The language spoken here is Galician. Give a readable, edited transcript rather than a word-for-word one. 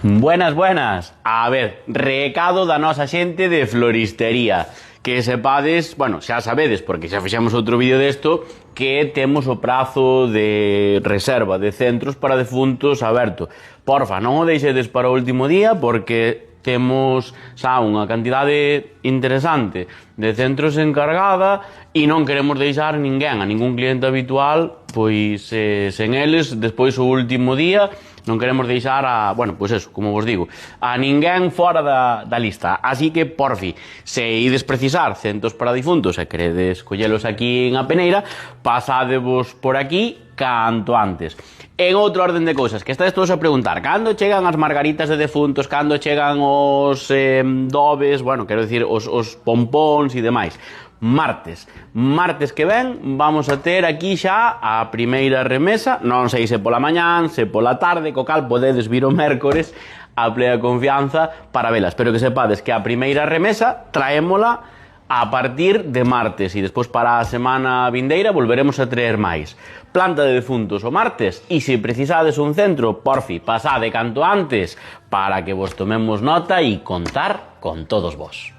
Buenas, buenas. A ver, recado da nosa xente de floristería. Que sepades, bueno, xa sabedes, porque xa fixemos outro vídeo desto, que temos o prazo de reserva de centros para defuntos aberto. Porfa, non o deixedes para o último día, porque temos xa unha cantidade interesante de centros encargada e non queremos deixar ninguén, a ningún cliente habitual, pois sen eles, despois o último día, non queremos deixar a, bueno, pois eso, como vos digo, a ninguén fora da lista. Así que, porfi, se ides precisar centros para difuntos e queredes collelos aquí en A Peneira, pasadevos por aquí canto antes. En outro orden de cousas, que estades todos a preguntar, cando chegan as margaritas de defuntos, cando chegan os dobes, bueno, quero dicir, os pompóns e demais. Martes que ven vamos a ter aquí xa a primeira remesa, non sei se pola mañán, se pola tarde, co cal podedes vir o mércores a plena confianza para velas, pero que sepades que a primeira remesa traémola a partir de martes e despois para a semana vindeira volveremos a traer máis. Planta de defuntos o martes e se precisades un centro, porfi, pasade canto antes para que vos tomemos nota e contar con todos vos.